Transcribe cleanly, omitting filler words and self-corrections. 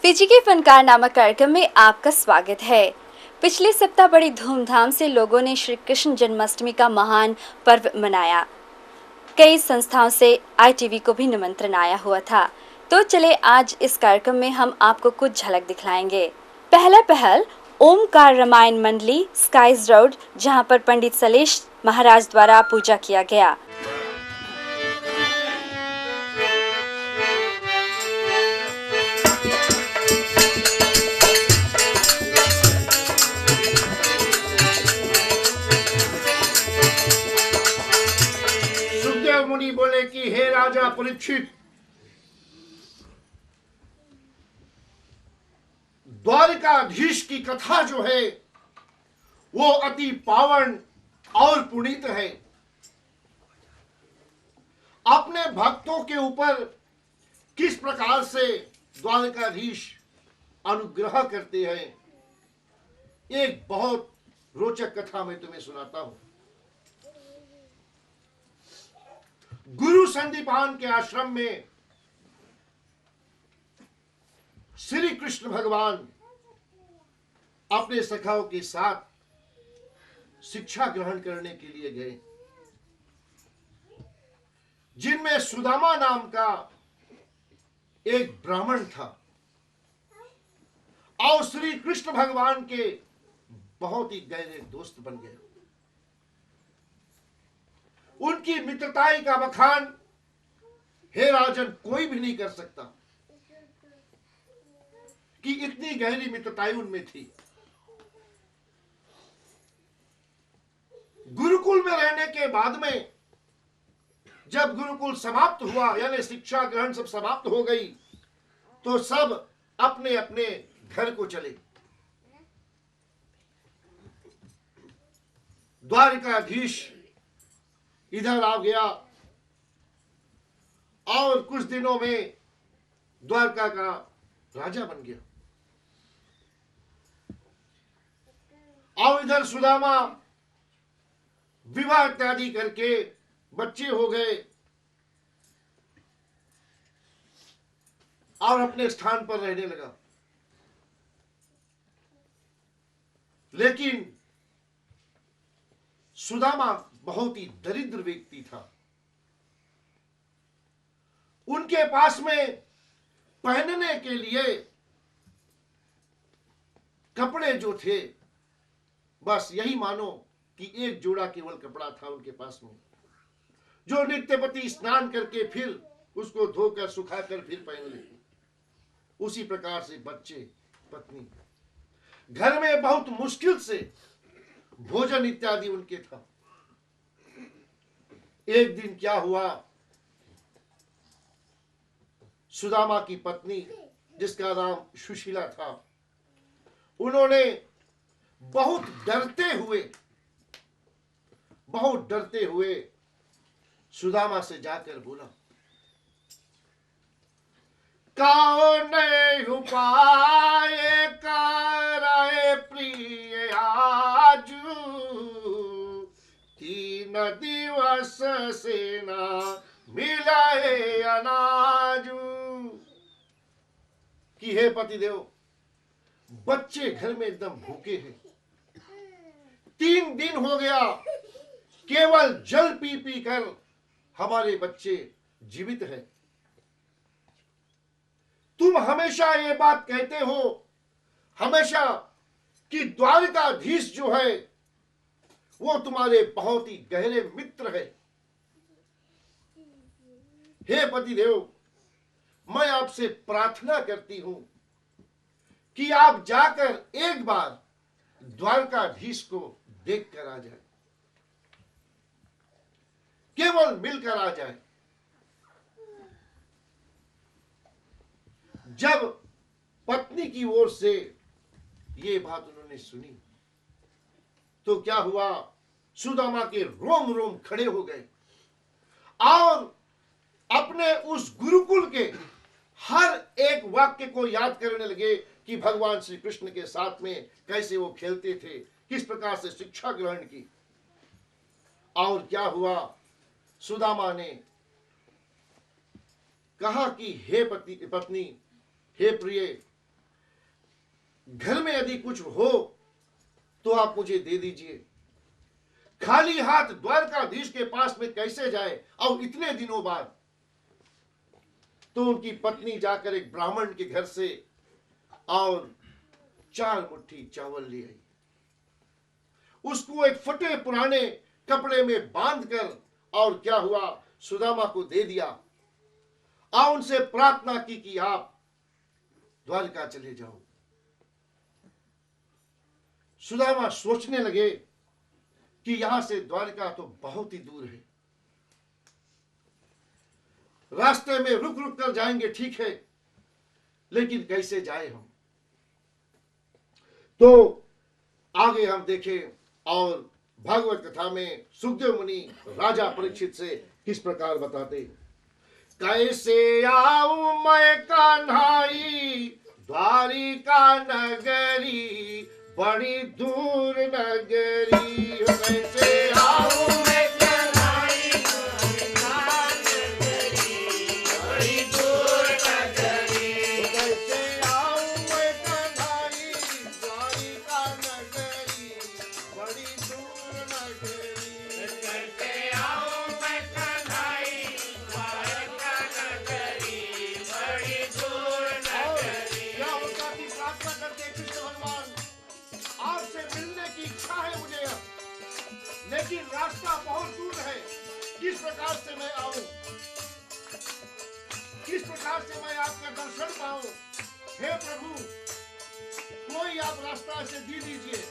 PGK फनकार नामक कार्यक्रम में आपका स्वागत है। पिछले सप्ताह बड़ी धूमधाम से लोगों ने श्री कृष्ण जन्माष्टमी का महान पर्व मनाया। कई संस्थाओं से आईटीवी को भी निमंत्रण आया हुआ था। तो चले आज इस कार्यक्रम में हम आपको कुछ झलक दिखलाएंगे। पहला पहल ओमकार रामायण मंडली स्काइज रोड, जहां पर पंडित सलेश महाराज द्वारा पूजा किया गया। मुनि बोले कि हे राजा परीक्षित, द्वारिकाधीश की कथा जो है वो अति पावन और पुनीत है। अपने भक्तों के ऊपर किस प्रकार से द्वारिकाधीश अनुग्रह करते हैं, एक बहुत रोचक कथा मैं तुम्हें सुनाता हूं। गुरु संदीपान के आश्रम में श्री कृष्ण भगवान अपने सखाओं के साथ शिक्षा ग्रहण करने के लिए गए, जिनमें सुदामा नाम का एक ब्राह्मण था और श्री कृष्ण भगवान के बहुत ही गहरे दोस्त बन गए। उनकी मित्रताई का बखान हे राजन कोई भी नहीं कर सकता कि इतनी गहरी मित्रताई उनमें थी। गुरुकुल में रहने के बाद में जब गुरुकुल समाप्त हुआ, यानी शिक्षा ग्रहण सब समाप्त हो गई, तो सब अपने अपने घर को चले। द्वारिकाधीश इधर आ गया और कुछ दिनों में द्वारका का राजा बन गया। और इधर सुदामा विवाह इत्यादि करके बच्चे हो गए और अपने स्थान पर रहने लगा। लेकिन सुदामा बहुत ही दरिद्र व्यक्ति था। उनके पास में पहनने के लिए कपड़े जो थे, बस यही मानो कि एक जोड़ा केवल कपड़ा था उनके पास में, जो नित्यपति स्नान करके फिर उसको धोकर सुखाकर फिर पहन ले। उसी प्रकार से बच्चे, पत्नी, घर में बहुत मुश्किल से भोजन इत्यादि उनके था। एक दिन क्या हुआ, सुदामा की पत्नी जिसका नाम सुशीला था, उन्होंने बहुत डरते हुए सुदामा से जाकर बोला, कौन उपाय कराए प्रिय आजू, 3 दिवस सेना मिलाए अनाजू। कि हे पतिदेव, बच्चे घर में एकदम भूखे हैं। 3 दिन हो गया, केवल जल पी पी कर हमारे बच्चे जीवित हैं। तुम हमेशा ये बात कहते हो हमेशा कि द्वारिकाधीश जो है वो तुम्हारे बहुत ही गहरे मित्र है। हे पतिदेव, मैं आपसे प्रार्थना करती हूं कि आप जाकर एक बार द्वारकाधीश को देख कर आ जाए, केवल मिलकर आ जाए। जब पत्नी की ओर से ये बात उन्होंने सुनी तो क्या हुआ, सुदामा के रोम रोम खड़े हो गए और अपने उस गुरुकुल के हर एक वाक्य को याद करने लगे कि भगवान श्री कृष्ण के साथ में कैसे वो खेलते थे, किस प्रकार से शिक्षा ग्रहण की। और क्या हुआ, सुदामा ने कहा कि हे पत्नी, हे प्रिय, घर में यदि कुछ हो तो आप मुझे दे दीजिए। खाली हाथ द्वारकाधीश के पास में कैसे जाए, और इतने दिनों बाद। तो उनकी पत्नी जाकर एक ब्राह्मण के घर से और 4 मुट्ठी चावल ले आई। उसको एक फटे पुराने कपड़े में बांधकर और क्या हुआ, सुदामा को दे दिया और उनसे प्रार्थना की कि आप द्वारका चले जाओ। सुदामा सोचने लगे कि यहां से द्वारका तो बहुत ही दूर है, रास्ते में रुक रुक कर जाएंगे ठीक है, लेकिन कैसे जाए हम। तो आगे हम देखें और भागवत कथा में सुखदेव मुनि राजा परीक्षित से किस प्रकार बताते। कैसे आऊं मैं कान्हाई द्वारिका नगरी, बड़ी दूर नगरी। कैसे आऊं मैं कान्हाई द्वारिका नगरी, बड़ी दूर नगरी। कैसे आऊं मैं कान्हाई द्वारिका नगरी, बड़ी दूर नगरी। कैसे आऊं मैं कान्हाई द्वारका नगरी, बड़ी दूर नगरी। क्या होता कि प्रार्थना करते कृष्ण भगवान, आपसे मिलने की इच्छा है मुझे अब, लेकिन रास्ता बहुत दूर है, किस प्रकार से मैं आऊं, किस प्रकार से मैं आपके दर्शन पाऊं। हे प्रभु, कोई आप रास्ता ऐसे दे दीजिए